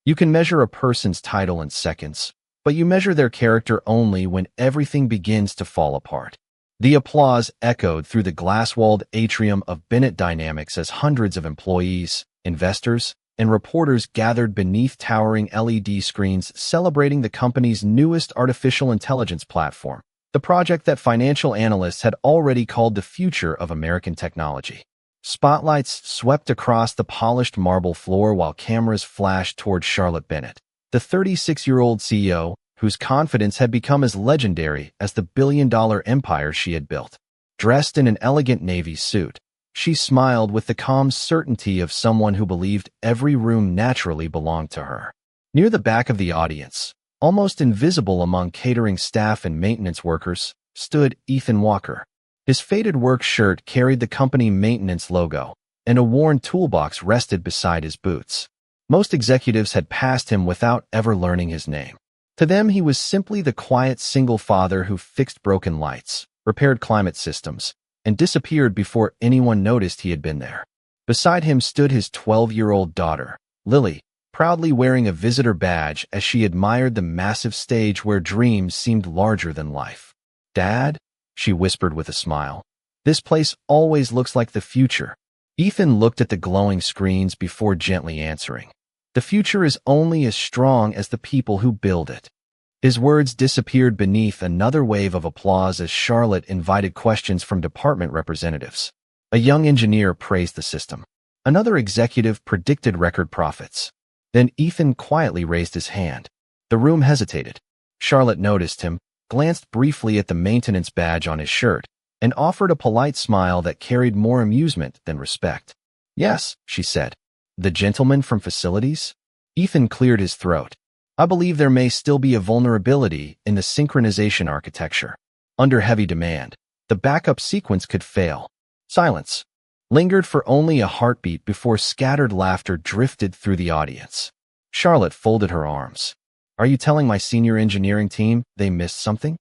You can measure a person's title in seconds, but you measure their character only when everything begins to fall apart. The applause echoed through the glass-walled atrium of Bennett Dynamics as hundreds of employees, investors, and reporters gathered beneath towering LED screens celebrating the company's newest artificial intelligence platform, the project that financial analysts had already called the future of American technology. Spotlights swept across the polished marble floor while cameras flashed toward Charlotte Bennett, the 36-year-old CEO, whose confidence had become as legendary as the billion-dollar empire she had built. Dressed in an elegant navy suit, she smiled with the calm certainty of someone who believed every room naturally belonged to her. Near the back of the audience, almost invisible among catering staff and maintenance workers, stood Ethan Walker. His faded work shirt carried the company maintenance logo, and a worn toolbox rested beside his boots. Most executives had passed him without ever learning his name. To them, he was simply the quiet single father who fixed broken lights, repaired climate systems, and disappeared before anyone noticed he had been there. Beside him stood his 12-year-old daughter, Lily, proudly wearing a visitor badge as she admired the massive stage where dreams seemed larger than life. "Dad?" she whispered with a smile. "This place always looks like the future." Ethan looked at the glowing screens before gently answering. "The future is only as strong as the people who build it." His words disappeared beneath another wave of applause as Charlotte invited questions from department representatives. A young engineer praised the system. Another executive predicted record profits. Then Ethan quietly raised his hand. The room hesitated. Charlotte noticed him, glanced briefly at the maintenance badge on his shirt, and offered a polite smile that carried more amusement than respect. "Yes," she said. "The gentleman from facilities?" Ethan cleared his throat. "I believe there may still be a vulnerability in the synchronization architecture. Under heavy demand, the backup sequence could fail." Silence lingered for only a heartbeat before scattered laughter drifted through the audience. Charlotte folded her arms. "Are you telling my senior engineering team they missed something?"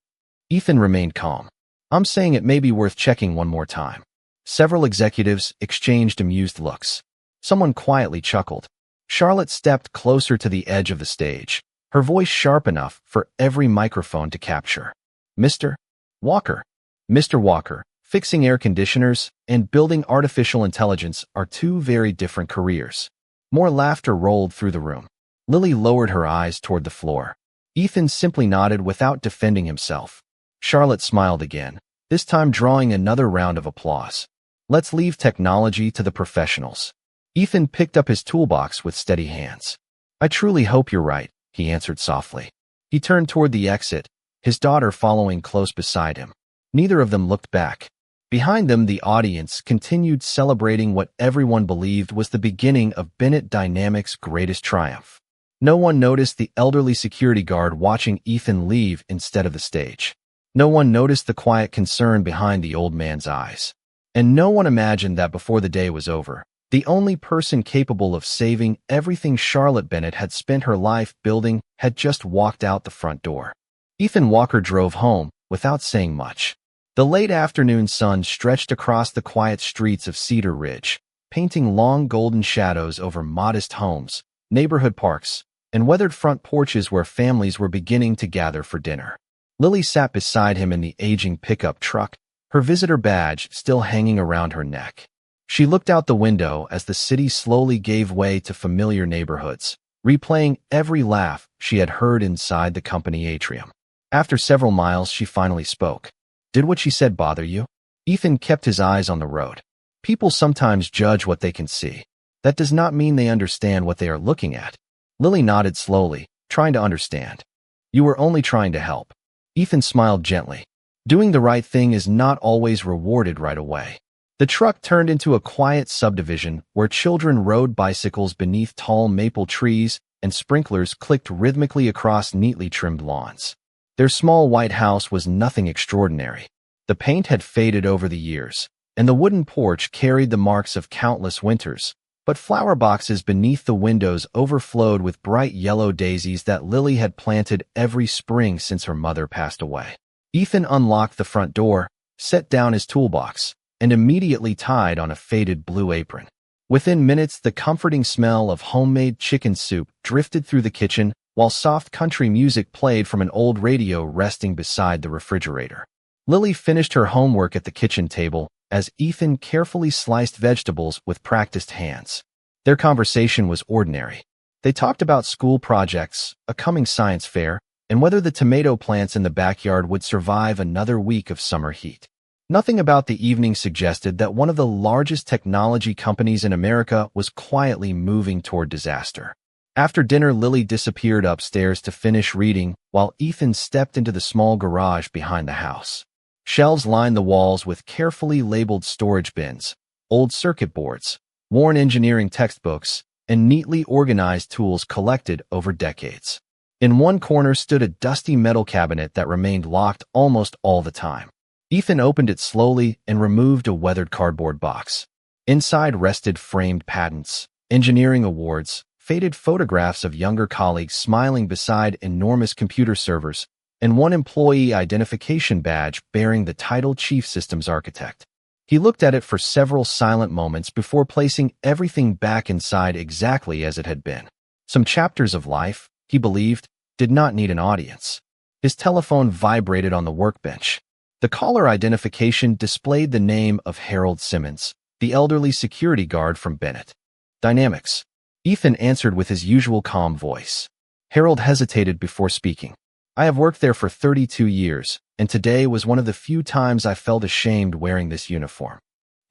Ethan remained calm. "I'm saying it may be worth checking one more time." Several executives exchanged amused looks. Someone quietly chuckled. Charlotte stepped closer to the edge of the stage, her voice sharp enough for every microphone to capture. "Mr. Walker. Mr. Walker, fixing air conditioners and building artificial intelligence are two very different careers." More laughter rolled through the room. Lily lowered her eyes toward the floor. Ethan simply nodded without defending himself. Charlotte smiled again, this time drawing another round of applause. "Let's leave technology to the professionals." Ethan picked up his toolbox with steady hands. "I truly hope you're right," he answered softly. He turned toward the exit, his daughter following close beside him. Neither of them looked back. Behind them, the audience continued celebrating what everyone believed was the beginning of Bennett Dynamics' greatest triumph. No one noticed the elderly security guard watching Ethan leave instead of the stage. No one noticed the quiet concern behind the old man's eyes. And no one imagined that before the day was over, the only person capable of saving everything Charlotte Bennett had spent her life building had just walked out the front door. Ethan Walker drove home without saying much. The late afternoon sun stretched across the quiet streets of Cedar Ridge, painting long golden shadows over modest homes, neighborhood parks, and weathered front porches where families were beginning to gather for dinner. Lily sat beside him in the aging pickup truck, her visitor badge still hanging around her neck. She looked out the window as the city slowly gave way to familiar neighborhoods, replaying every laugh she had heard inside the company atrium. After several miles, she finally spoke. "Did what she said bother you?" Ethan kept his eyes on the road. "People sometimes judge what they can see. That does not mean they understand what they are looking at." Lily nodded slowly, trying to understand. "You were only trying to help." Ethan smiled gently. Doing the right thing is not always rewarded right away. The truck turned into a quiet subdivision where children rode bicycles beneath tall maple trees and sprinklers clicked rhythmically across neatly trimmed lawns. Their small white house was nothing extraordinary. The paint had faded over the years, and the wooden porch carried the marks of countless winters, but flower boxes beneath the windows overflowed with bright yellow daisies that Lily had planted every spring since her mother passed away. Ethan unlocked the front door, set down his toolbox, and immediately tied on a faded blue apron. Within minutes, the comforting smell of homemade chicken soup drifted through the kitchen, while soft country music played from an old radio resting beside the refrigerator. Lily finished her homework at the kitchen table as Ethan carefully sliced vegetables with practiced hands. Their conversation was ordinary. They talked about school projects, a coming science fair, and whether the tomato plants in the backyard would survive another week of summer heat. Nothing about the evening suggested that one of the largest technology companies in America was quietly moving toward disaster. After dinner, Lily disappeared upstairs to finish reading, while Ethan stepped into the small garage behind the house. Shelves lined the walls with carefully labeled storage bins, old circuit boards, worn engineering textbooks, and neatly organized tools collected over decades. In one corner stood a dusty metal cabinet that remained locked almost all the time. Ethan opened it slowly and removed a weathered cardboard box. Inside rested framed patents, engineering awards, faded photographs of younger colleagues smiling beside enormous computer servers, and one employee identification badge bearing the title Chief Systems Architect. He looked at it for several silent moments before placing everything back inside exactly as it had been. Some chapters of life, he believed, did not need an audience. His telephone vibrated on the workbench. The caller identification displayed the name of Harold Simmons, the elderly security guard from Bennett Dynamics. Ethan answered with his usual calm voice. Harold hesitated before speaking. I have worked there for 32 years, and today was one of the few times I felt ashamed wearing this uniform.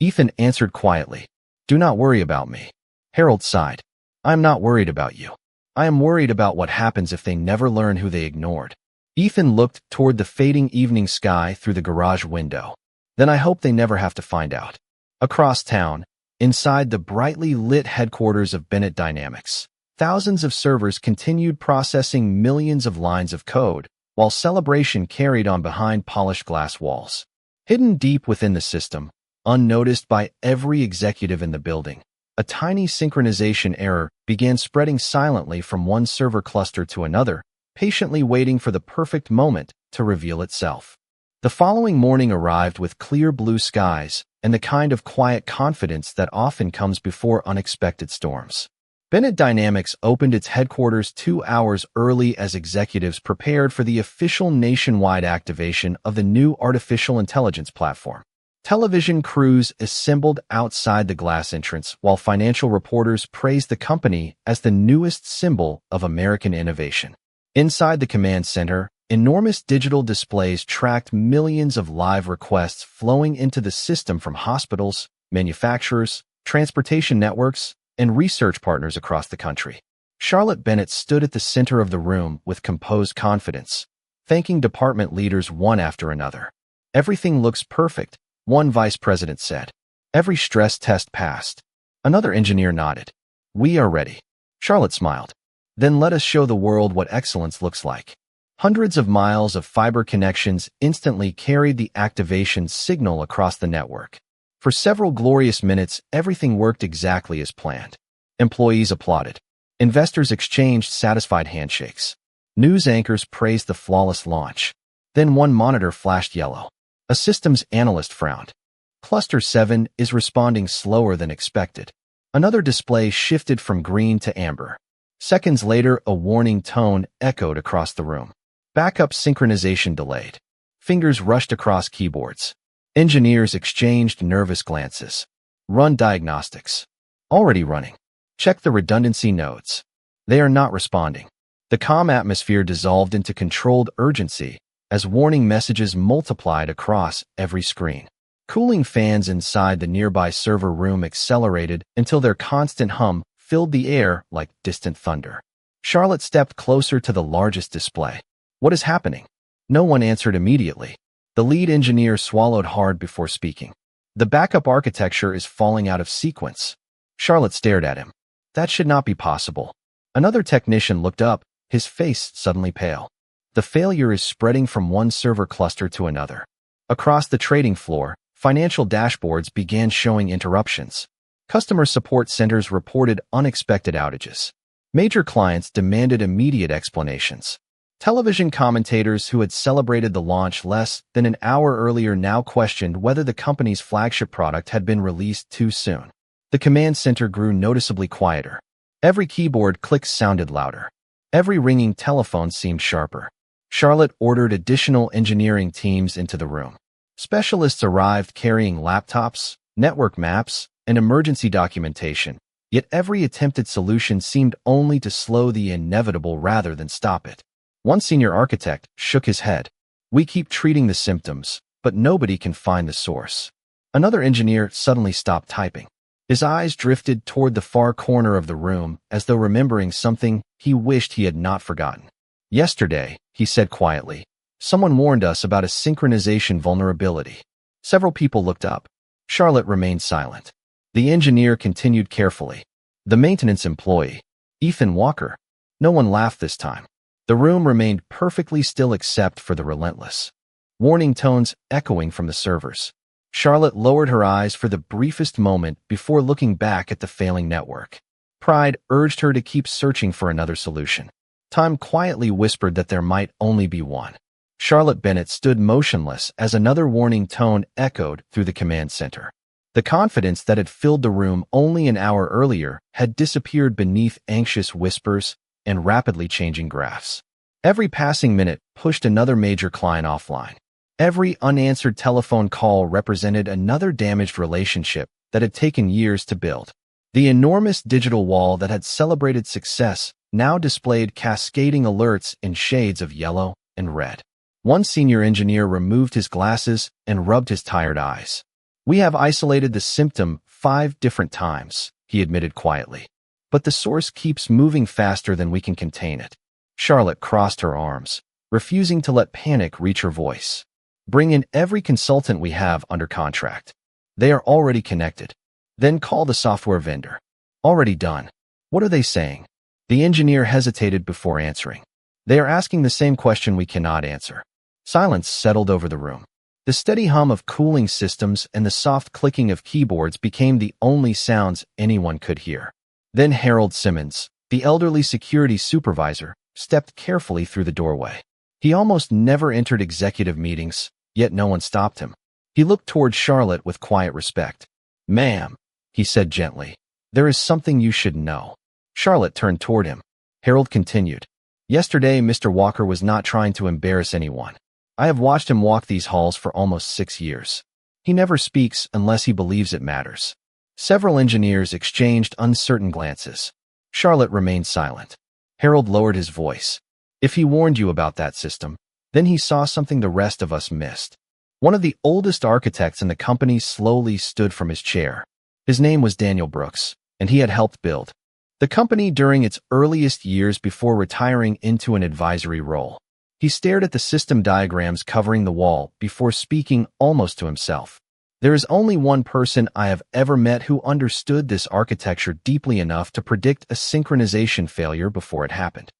Ethan answered quietly. Do not worry about me. Harold sighed. I am not worried about you. I am worried about what happens if they never learn who they ignored. Ethan looked toward the fading evening sky through the garage window. Then I hope they never have to find out. Across town, inside the brightly lit headquarters of Bennett Dynamics, thousands of servers continued processing millions of lines of code, while celebration carried on behind polished glass walls. Hidden deep within the system, unnoticed by every executive in the building, a tiny synchronization error began spreading silently from one server cluster to another, patiently waiting for the perfect moment to reveal itself. The following morning arrived with clear blue skies and the kind of quiet confidence that often comes before unexpected storms. Bennett Dynamics opened its headquarters 2 hours early as executives prepared for the official nationwide activation of the new artificial intelligence platform. Television crews assembled outside the glass entrance, while financial reporters praised the company as the newest symbol of American innovation. Inside the command center, enormous digital displays tracked millions of live requests flowing into the system from hospitals, manufacturers, transportation networks, and research partners across the country. Charlotte Bennett stood at the center of the room with composed confidence, thanking department leaders one after another. Everything looks perfect, one vice president said. Every stress test passed. Another engineer nodded. We are ready. Charlotte smiled. Then let us show the world what excellence looks like. Hundreds of miles of fiber connections instantly carried the activation signal across the network. For several glorious minutes, everything worked exactly as planned. Employees applauded. Investors exchanged satisfied handshakes. News anchors praised the flawless launch. Then one monitor flashed yellow. A systems analyst frowned. Cluster 7 is responding slower than expected. Another display shifted from green to amber. Seconds later, a warning tone echoed across the room. Backup synchronization delayed. Fingers rushed across keyboards. Engineers exchanged nervous glances. Run diagnostics. Already running. Check the redundancy nodes. They are not responding. The calm atmosphere dissolved into controlled urgency as warning messages multiplied across every screen. Cooling fans inside the nearby server room accelerated until their constant hum filled the air like distant thunder. Charlotte stepped closer to the largest display. What is happening? No one answered immediately. The lead engineer swallowed hard before speaking. The backup architecture is falling out of sequence. Charlotte stared at him. That should not be possible. Another technician looked up, his face suddenly pale. The failure is spreading from one server cluster to another. Across the trading floor, financial dashboards began showing interruptions. Customer support centers reported unexpected outages. Major clients demanded immediate explanations. Television commentators who had celebrated the launch less than an hour earlier now questioned whether the company's flagship product had been released too soon. The command center grew noticeably quieter. Every keyboard click sounded louder. Every ringing telephone seemed sharper. Charlotte ordered additional engineering teams into the room. Specialists arrived carrying laptops, network maps, and emergency documentation, yet every attempted solution seemed only to slow the inevitable rather than stop it. One senior architect shook his head. "We keep treating the symptoms, but nobody can find the source." Another engineer suddenly stopped typing. His eyes drifted toward the far corner of the room as though remembering something he wished he had not forgotten. "Yesterday," he said quietly, "someone warned us about a synchronization vulnerability." Several people looked up. Charlotte remained silent. The engineer continued carefully. "The maintenance employee, Ethan Walker." No one laughed this time. The room remained perfectly still except for the relentless warning tones echoing from the servers. Charlotte lowered her eyes for the briefest moment before looking back at the failing network. Pride urged her to keep searching for another solution. Time quietly whispered that there might only be one. Charlotte Bennett stood motionless as another warning tone echoed through the command center. The confidence that had filled the room only an hour earlier had disappeared beneath anxious whispers and rapidly changing graphs. Every passing minute pushed another major client offline. Every unanswered telephone call represented another damaged relationship that had taken years to build. The enormous digital wall that had celebrated success now displayed cascading alerts in shades of yellow and red. One senior engineer removed his glasses and rubbed his tired eyes. "We have isolated the symptom 5 different times," he admitted quietly. "But the source keeps moving faster than we can contain it." Charlotte crossed her arms, refusing to let panic reach her voice. "Bring in every consultant we have under contract. They are already connected. Then call the software vendor." "Already done." "What are they saying?" The engineer hesitated before answering. "They are asking the same question we cannot answer." Silence settled over the room. The steady hum of cooling systems and the soft clicking of keyboards became the only sounds anyone could hear. Then Harold Simmons, the elderly security supervisor, stepped carefully through the doorway. He almost never entered executive meetings, yet no one stopped him. He looked toward Charlotte with quiet respect. "Ma'am," he said gently, "there is something you should know." Charlotte turned toward him. Harold continued. "Yesterday, Mr. Walker was not trying to embarrass anyone. I have watched him walk these halls for almost 6 years. He never speaks unless he believes it matters." Several engineers exchanged uncertain glances. Charlotte remained silent. Harold lowered his voice. "If he warned you about that system, then he saw something the rest of us missed." One of the oldest architects in the company slowly stood from his chair. His name was Daniel Brooks, and he had helped build the company during its earliest years before retiring into an advisory role. He stared at the system diagrams covering the wall before speaking almost to himself. "There is only one person I have ever met who understood this architecture deeply enough to predict a synchronization failure before it happened."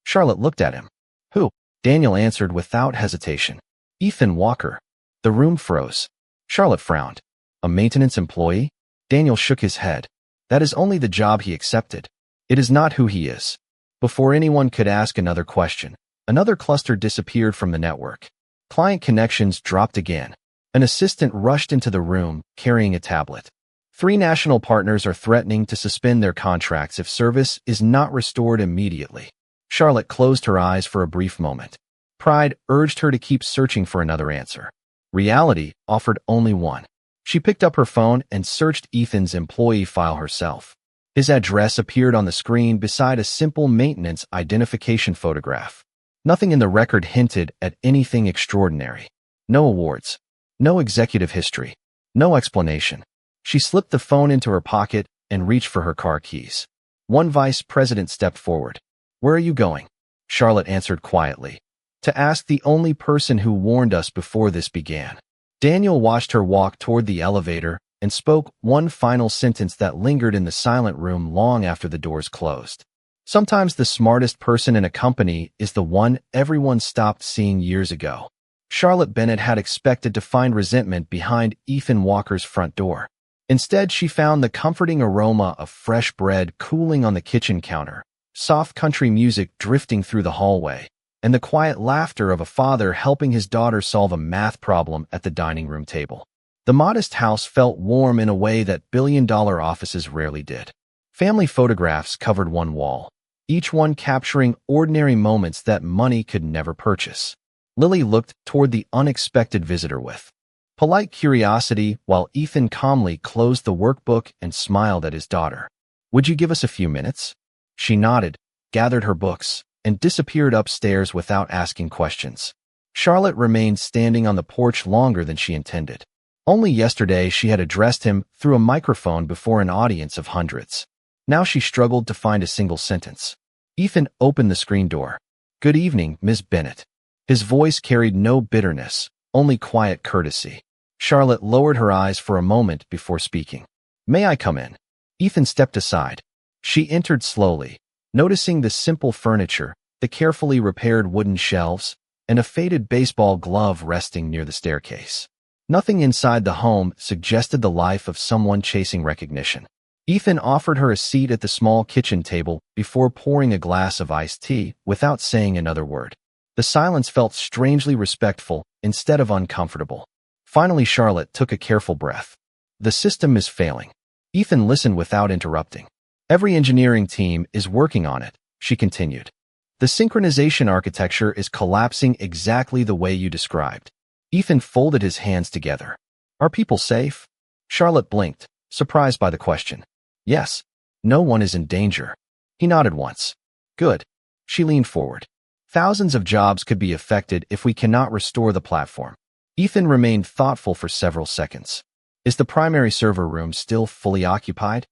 Charlotte looked at him. "Who?" Daniel answered without hesitation. "Ethan Walker." The room froze. Charlotte frowned. "A maintenance employee?" Daniel shook his head. "That is only the job he accepted. It is not who he is." Before anyone could ask another question, another cluster disappeared from the network. Client connections dropped again. An assistant rushed into the room, carrying a tablet. 3 national partners are threatening to suspend their contracts if service is not restored immediately. Charlotte closed her eyes for a brief moment. Pride urged her to keep searching for another answer. Reality offered only one. She picked up her phone and searched Ethan's employee file herself. His address appeared on the screen beside a simple maintenance identification photograph. Nothing in the record hinted at anything extraordinary. No awards. No executive history. No explanation. She slipped the phone into her pocket and reached for her car keys. One vice president stepped forward. "Where are you going?" Charlotte answered quietly. "To ask the only person who warned us before this began." Daniel watched her walk toward the elevator and spoke one final sentence that lingered in the silent room long after the doors closed. "Sometimes the smartest person in a company is the one everyone stopped seeing years ago." Charlotte Bennett had expected to find resentment behind Ethan Walker's front door. Instead, she found the comforting aroma of fresh bread cooling on the kitchen counter, soft country music drifting through the hallway, and the quiet laughter of a father helping his daughter solve a math problem at the dining room table. The modest house felt warm in a way that billion-dollar offices rarely did. Family photographs covered one wall, each one capturing ordinary moments that money could never purchase. Lily looked toward the unexpected visitor with polite curiosity while Ethan calmly closed the workbook and smiled at his daughter. "Would you give us a few minutes?" She nodded, gathered her books, and disappeared upstairs without asking questions. Charlotte remained standing on the porch longer than she intended. Only yesterday she had addressed him through a microphone before an audience of hundreds. Now she struggled to find a single sentence. Ethan opened the screen door. "Good evening, Miss Bennett." His voice carried no bitterness, only quiet courtesy. Charlotte lowered her eyes for a moment before speaking. "May I come in?" Ethan stepped aside. She entered slowly, noticing the simple furniture, the carefully repaired wooden shelves, and a faded baseball glove resting near the staircase. Nothing inside the home suggested the life of someone chasing recognition. Ethan offered her a seat at the small kitchen table before pouring a glass of iced tea without saying another word. The silence felt strangely respectful instead of uncomfortable. Finally, Charlotte took a careful breath. "The system is failing." Ethan listened without interrupting. "Every engineering team is working on it," she continued. "The synchronization architecture is collapsing exactly the way you described." Ethan folded his hands together. "Are people safe?" Charlotte blinked, surprised by the question. "Yes. No one is in danger." He nodded once. "Good." She leaned forward. "Thousands of jobs could be affected if we cannot restore the platform." Ethan remained thoughtful for several seconds. "Is the primary server room still fully occupied?"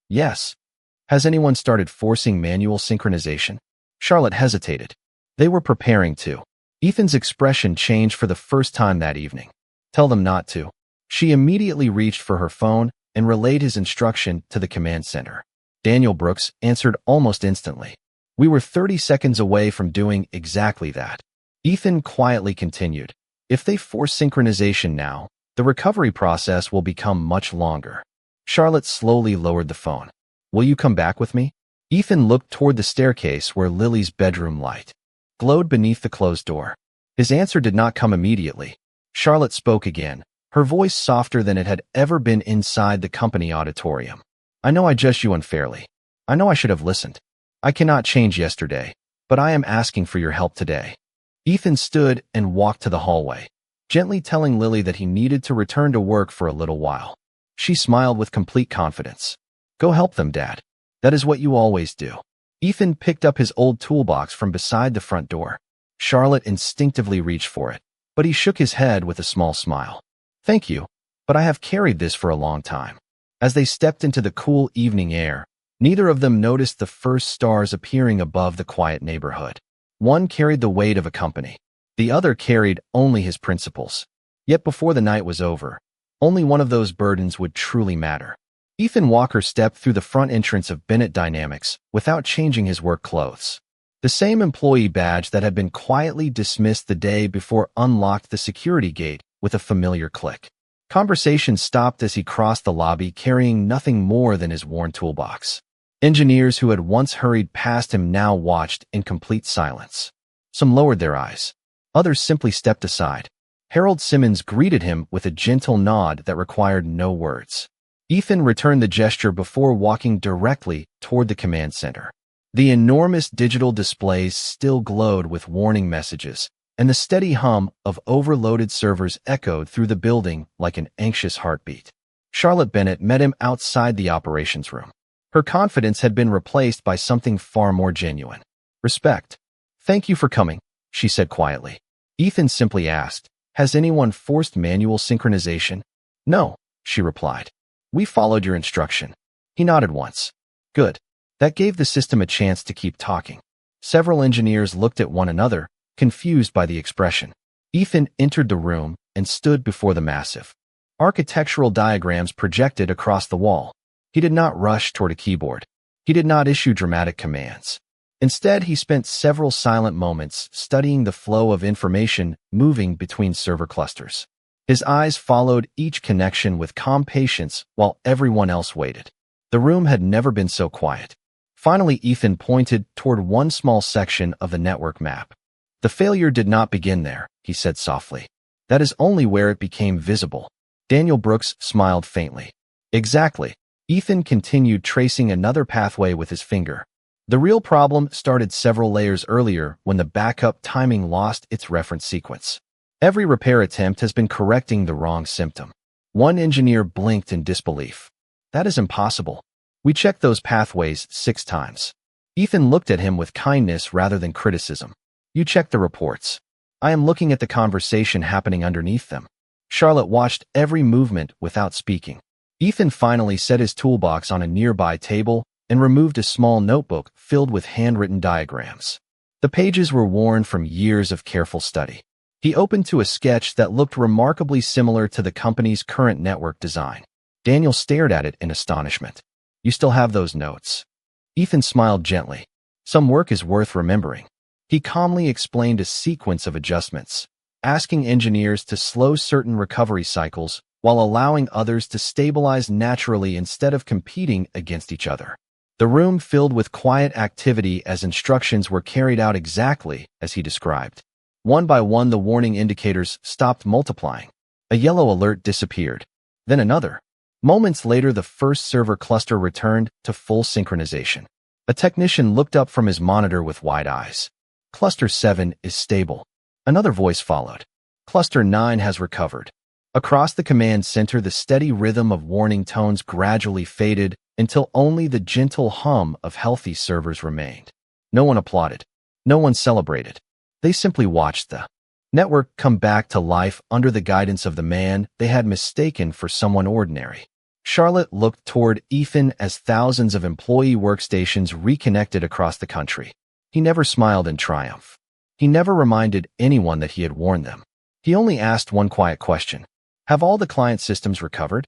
"Yes." "Has anyone started forcing manual synchronization?" Charlotte hesitated. They were preparing to. Ethan's expression changed for the first time that evening. "Tell them not to." She immediately reached for her phone and relayed his instruction to the command center. Daniel Brooks answered almost instantly. "We were 30 seconds away from doing exactly that." Ethan quietly continued. "If they force synchronization now, the recovery process will become much longer." Charlotte slowly lowered the phone. "Will you come back with me?" Ethan looked toward the staircase where Lily's bedroom light glowed beneath the closed door. His answer did not come immediately. Charlotte spoke again, her voice softer than it had ever been inside the company auditorium. "I know I judged you unfairly. I know I should have listened. I cannot change yesterday, but I am asking for your help today." Ethan stood and walked to the hallway, gently telling Lily that he needed to return to work for a little while. She smiled with complete confidence. "Go help them, Dad. That is what you always do." Ethan picked up his old toolbox from beside the front door. Charlotte instinctively reached for it, but he shook his head with a small smile. "Thank you, but I have carried this for a long time." As they stepped into the cool evening air, neither of them noticed the first stars appearing above the quiet neighborhood. One carried the weight of a company. The other carried only his principles. Yet before the night was over, only one of those burdens would truly matter. Ethan Walker stepped through the front entrance of Bennett Dynamics without changing his work clothes. The same employee badge that had been quietly dismissed the day before unlocked the security gate with a familiar click. Conversation stopped as he crossed the lobby carrying nothing more than his worn toolbox. Engineers who had once hurried past him now watched in complete silence. Some lowered their eyes. Others simply stepped aside. Harold Simmons greeted him with a gentle nod that required no words. Ethan returned the gesture before walking directly toward the command center. The enormous digital displays still glowed with warning messages, and the steady hum of overloaded servers echoed through the building like an anxious heartbeat. Charlotte Bennett met him outside the operations room. Her confidence had been replaced by something far more genuine. "Respect." "Thank you for coming," she said quietly. Ethan simply asked, "Has anyone forced manual synchronization?" "No," she replied. "We followed your instruction." He nodded once. "Good." That gave the system a chance to keep talking. Several engineers looked at one another, confused by the expression. Ethan entered the room and stood before the massive architectural diagrams projected across the wall. He did not rush toward a keyboard. He did not issue dramatic commands. Instead, he spent several silent moments studying the flow of information moving between server clusters. His eyes followed each connection with calm patience while everyone else waited. The room had never been so quiet. Finally, Ethan pointed toward one small section of the network map. "The failure did not begin there," he said softly. "That is only where it became visible." Daniel Brooks smiled faintly. Exactly. Ethan continued tracing another pathway with his finger. The real problem started several layers earlier when the backup timing lost its reference sequence. Every repair attempt has been correcting the wrong symptom. One engineer blinked in disbelief. That is impossible. We checked those pathways 6 times. Ethan looked at him with kindness rather than criticism. You checked the reports. I am looking at the conversation happening underneath them. Charlotte watched every movement without speaking. Ethan finally set his toolbox on a nearby table and removed a small notebook filled with handwritten diagrams. The pages were worn from years of careful study. He opened to a sketch that looked remarkably similar to the company's current network design. Daniel stared at it in astonishment. You still have those notes? Ethan smiled gently. Some work is worth remembering. He calmly explained a sequence of adjustments, asking engineers to slow certain recovery cycles while allowing others to stabilize naturally instead of competing against each other. The room filled with quiet activity as instructions were carried out exactly as he described. One by one, the warning indicators stopped multiplying. A yellow alert disappeared. Then another. Moments later, the first server cluster returned to full synchronization. A technician looked up from his monitor with wide eyes. Cluster 7 is stable. Another voice followed. Cluster 9 has recovered. Across the command center, the steady rhythm of warning tones gradually faded until only the gentle hum of healthy servers remained. No one applauded. No one celebrated. They simply watched the network come back to life under the guidance of the man they had mistaken for someone ordinary. Charlotte looked toward Ethan as thousands of employee workstations reconnected across the country. He never smiled in triumph. He never reminded anyone that he had warned them. He only asked one quiet question. Have all the client systems recovered?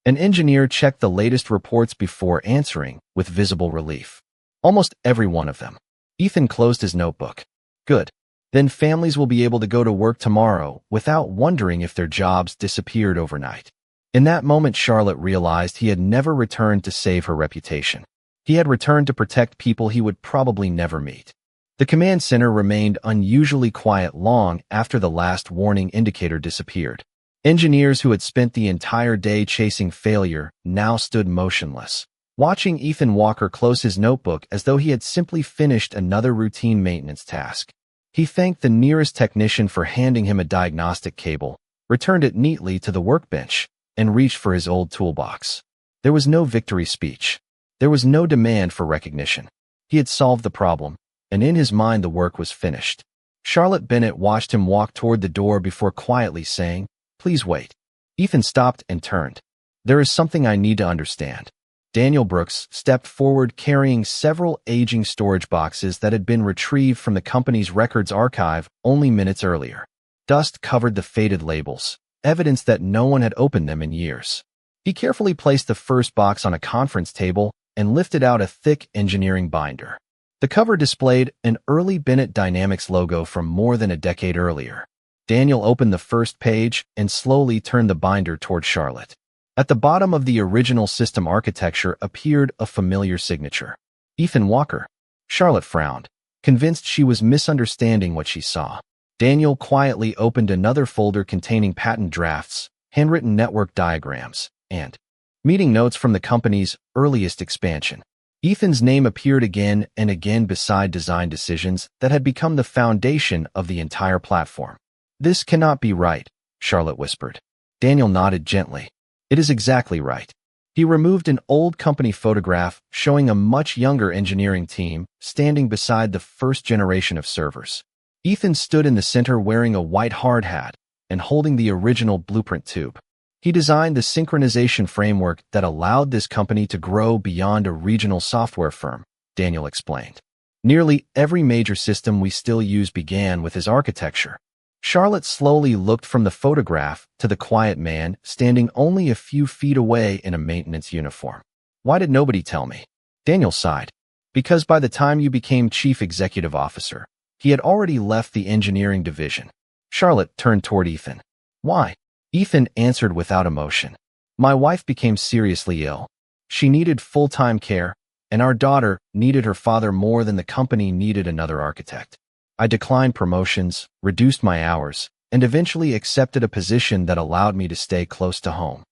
An engineer checked the latest reports before answering with visible relief. Almost every one of them. Ethan closed his notebook. Good. Then families will be able to go to work tomorrow without wondering if their jobs disappeared overnight. In that moment, Charlotte realized he had never returned to save her reputation. He had returned to protect people he would probably never meet. The command center remained unusually quiet long after the last warning indicator disappeared. Engineers who had spent the entire day chasing failure now stood motionless, watching Ethan Walker close his notebook as though he had simply finished another routine maintenance task. He thanked the nearest technician for handing him a diagnostic cable, returned it neatly to the workbench, and reached for his old toolbox. There was no victory speech. There was no demand for recognition. He had solved the problem, and in his mind the work was finished. Charlotte Bennett watched him walk toward the door before quietly saying, "Please wait." Ethan stopped and turned. There is something I need to understand. Daniel Brooks stepped forward carrying several aging storage boxes that had been retrieved from the company's records archive only minutes earlier. Dust covered the faded labels, evidence that no one had opened them in years. He carefully placed the first box on a conference table and lifted out a thick engineering binder. The cover displayed an early Bennett Dynamics logo from more than a decade earlier. Daniel opened the first page and slowly turned the binder toward Charlotte. At the bottom of the original system architecture appeared a familiar signature. Ethan Walker. Charlotte frowned, convinced she was misunderstanding what she saw. Daniel quietly opened another folder containing patent drafts, handwritten network diagrams, and meeting notes from the company's earliest expansion. Ethan's name appeared again and again beside design decisions that had become the foundation of the entire platform. This cannot be right, Charlotte whispered. Daniel nodded gently. It is exactly right. He removed an old company photograph showing a much younger engineering team standing beside the first generation of servers. Ethan stood in the center wearing a white hard hat and holding the original blueprint tube. He designed the synchronization framework that allowed this company to grow beyond a regional software firm, Daniel explained. Nearly every major system we still use began with his architecture. Charlotte slowly looked from the photograph to the quiet man standing only a few feet away in a maintenance uniform. Why did nobody tell me? Daniel sighed. Because by the time you became chief executive officer, he had already left the engineering division. Charlotte turned toward Ethan. Why? Ethan answered without emotion. My wife became seriously ill. She needed full-time care, and our daughter needed her father more than the company needed another architect. I declined promotions, reduced my hours, and eventually accepted a position that allowed me to stay close to home.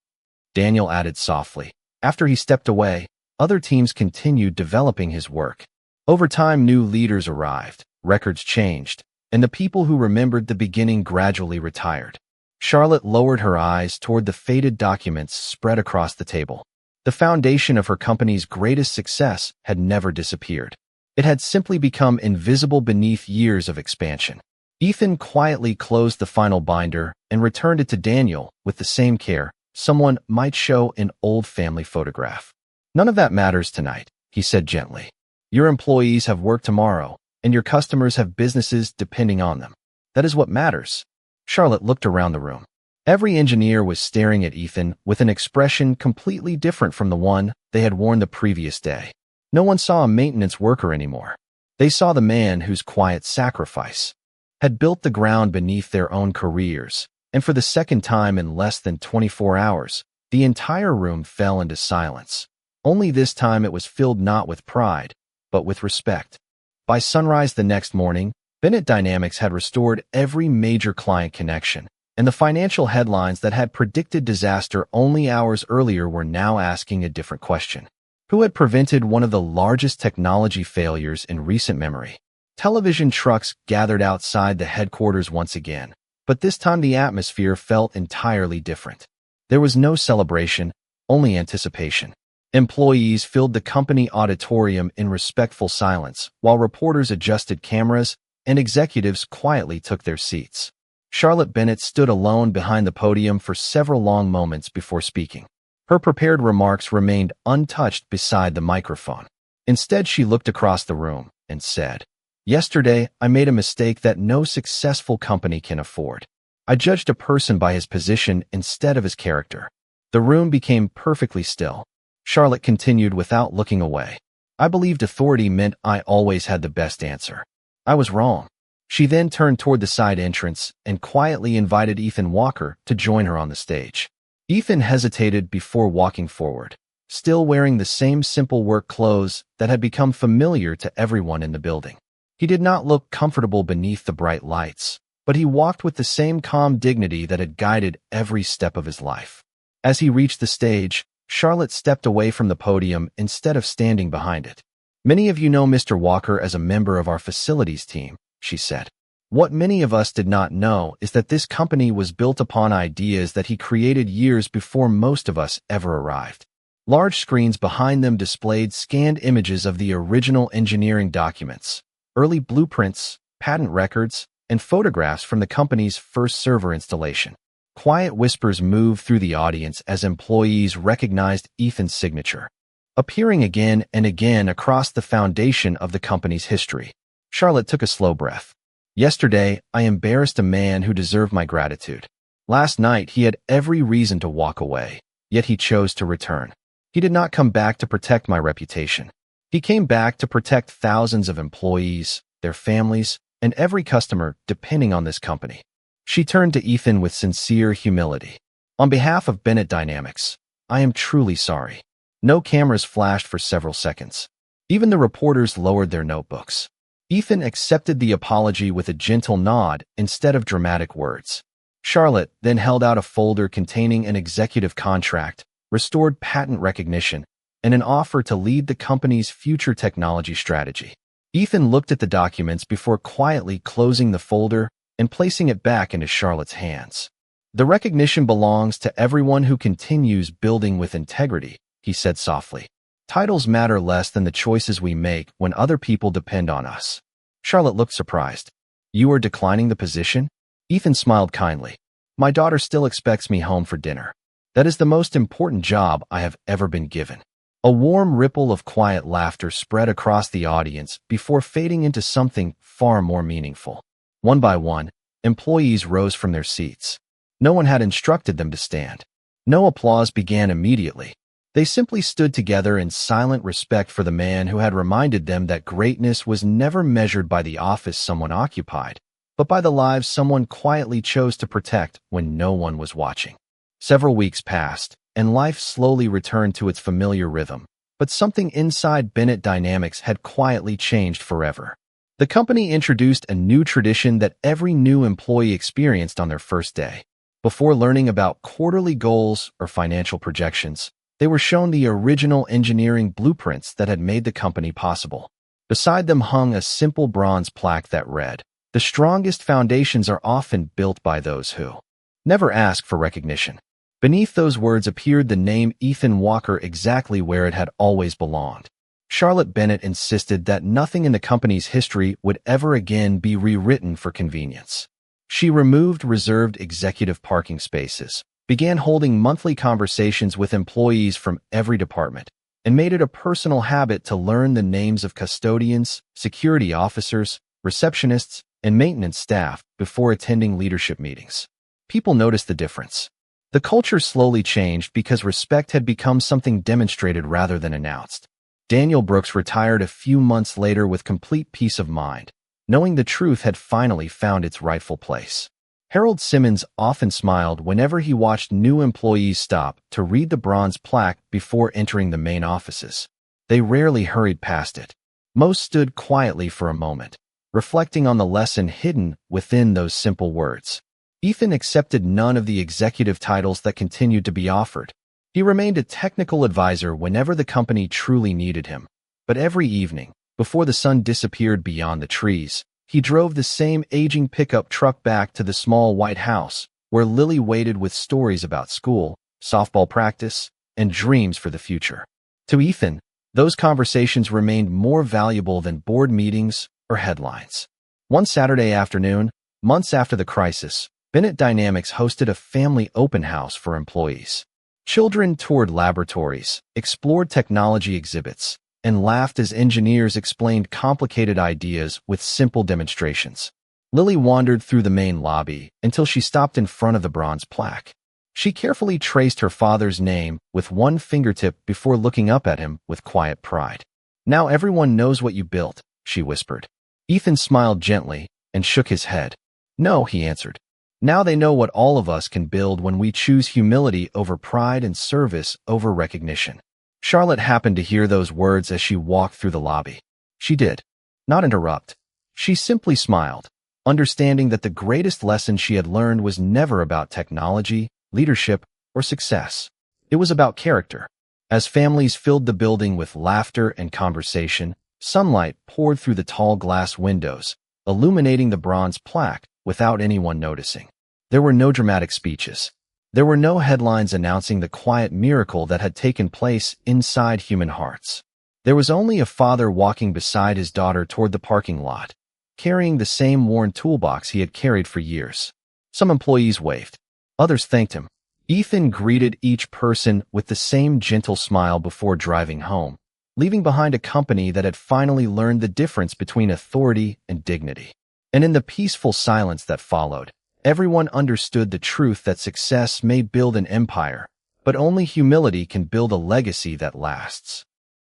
Daniel added softly. After he stepped away, other teams continued developing his work. Over time, new leaders arrived, records changed, and the people who remembered the beginning gradually retired. Charlotte lowered her eyes toward the faded documents spread across the table. The foundation of her company's greatest success had never disappeared. It had simply become invisible beneath years of expansion. Ethan quietly closed the final binder and returned it to Daniel with the same care someone might show an old family photograph. "None of that matters tonight," he said gently. "Your employees have work tomorrow, and your customers have businesses depending on them. That is what matters." Charlotte looked around the room. Every engineer was staring at Ethan with an expression completely different from the one they had worn the previous day. No one saw a maintenance worker anymore. They saw the man whose quiet sacrifice had built the ground beneath their own careers, and for the second time in less than 24 hours, the entire room fell into silence. Only this time it was filled not with pride, but with respect. By sunrise the next morning, Bennett Dynamics had restored every major client connection, and the financial headlines that had predicted disaster only hours earlier were now asking a different question. Who had prevented one of the largest technology failures in recent memory? Television trucks gathered outside the headquarters once again, but this time the atmosphere felt entirely different. There was no celebration, only anticipation. Employees filled the company auditorium in respectful silence, while reporters adjusted cameras and executives quietly took their seats. Charlotte Bennett stood alone behind the podium for several long moments before speaking. Her prepared remarks remained untouched beside the microphone. Instead, she looked across the room and said, "Yesterday, I made a mistake that no successful company can afford. I judged a person by his position instead of his character." The room became perfectly still. Charlotte continued without looking away. "I believed authority meant I always had the best answer. I was wrong." She then turned toward the side entrance and quietly invited Ethan Walker to join her on the stage. Ethan hesitated before walking forward, still wearing the same simple work clothes that had become familiar to everyone in the building. He did not look comfortable beneath the bright lights, but he walked with the same calm dignity that had guided every step of his life. As he reached the stage, Charlotte stepped away from the podium instead of standing behind it. "Many of you know Mr. Walker as a member of our facilities team," she said. "What many of us did not know is that this company was built upon ideas that he created years before most of us ever arrived." Large screens behind them displayed scanned images of the original engineering documents, early blueprints, patent records, and photographs from the company's first server installation. Quiet whispers moved through the audience as employees recognized Ethan's signature, appearing again and again across the foundation of the company's history. Charlotte took a slow breath. "Yesterday, I embarrassed a man who deserved my gratitude. Last night, he had every reason to walk away, yet he chose to return. He did not come back to protect my reputation. He came back to protect thousands of employees, their families, and every customer depending on this company." She turned to Ethan with sincere humility. "On behalf of Bennett Dynamics, I am truly sorry." No cameras flashed for several seconds. Even the reporters lowered their notebooks. Ethan accepted the apology with a gentle nod instead of dramatic words. Charlotte then held out a folder containing an executive contract, restored patent recognition, and an offer to lead the company's future technology strategy. Ethan looked at the documents before quietly closing the folder and placing it back into Charlotte's hands. "The recognition belongs to everyone who continues building with integrity," he said softly. "Titles matter less than the choices we make when other people depend on us." Charlotte looked surprised. "You are declining the position?" Ethan smiled kindly. "My daughter still expects me home for dinner. That is the most important job I have ever been given." A warm ripple of quiet laughter spread across the audience before fading into something far more meaningful. One by one, employees rose from their seats. No one had instructed them to stand. No applause began immediately. They simply stood together in silent respect for the man who had reminded them that greatness was never measured by the office someone occupied, but by the lives someone quietly chose to protect when no one was watching. Several weeks passed, and life slowly returned to its familiar rhythm, but something inside Bennett Dynamics had quietly changed forever. The company introduced a new tradition that every new employee experienced on their first day. Before learning about quarterly goals or financial projections, they were shown the original engineering blueprints that had made the company possible. Beside them hung a simple bronze plaque that read, "The strongest foundations are often built by those who never ask for recognition." Beneath those words appeared the name Ethan Walker, exactly where it had always belonged. Charlotte Bennett insisted that nothing in the company's history would ever again be rewritten for convenience. She removed reserved executive parking spaces, began holding monthly conversations with employees from every department, and made it a personal habit to learn the names of custodians, security officers, receptionists, and maintenance staff before attending leadership meetings. People noticed the difference. The culture slowly changed because respect had become something demonstrated rather than announced. Daniel Brooks retired a few months later with complete peace of mind, knowing the truth had finally found its rightful place. Harold Simmons often smiled whenever he watched new employees stop to read the bronze plaque before entering the main offices. They rarely hurried past it. Most stood quietly for a moment, reflecting on the lesson hidden within those simple words. Ethan accepted none of the executive titles that continued to be offered. He remained a technical advisor whenever the company truly needed him. But every evening, before the sun disappeared beyond the trees, he drove the same aging pickup truck back to the small white house, where Lily waited with stories about school, softball practice, and dreams for the future. To Ethan, those conversations remained more valuable than board meetings or headlines. One Saturday afternoon, months after the crisis, Bennett Dynamics hosted a family open house for employees. Children toured laboratories, explored technology exhibits, and laughed as engineers explained complicated ideas with simple demonstrations. Lily wandered through the main lobby until she stopped in front of the bronze plaque. She carefully traced her father's name with one fingertip before looking up at him with quiet pride. "Now everyone knows what you built," she whispered. Ethan smiled gently and shook his head. "No," he answered. "Now they know what all of us can build when we choose humility over pride and service over recognition." Charlotte happened to hear those words as she walked through the lobby. She did not interrupt. She simply smiled, understanding that the greatest lesson she had learned was never about technology, leadership, or success. It was about character. As families filled the building with laughter and conversation, sunlight poured through the tall glass windows, illuminating the bronze plaque without anyone noticing. There were no dramatic speeches. There were no headlines announcing the quiet miracle that had taken place inside human hearts. There was only a father walking beside his daughter toward the parking lot, carrying the same worn toolbox he had carried for years. Some employees waved. Others thanked him. Ethan greeted each person with the same gentle smile before driving home, leaving behind a company that had finally learned the difference between authority and dignity. And in the peaceful silence that followed, everyone understood the truth that success may build an empire, but only humility can build a legacy that lasts.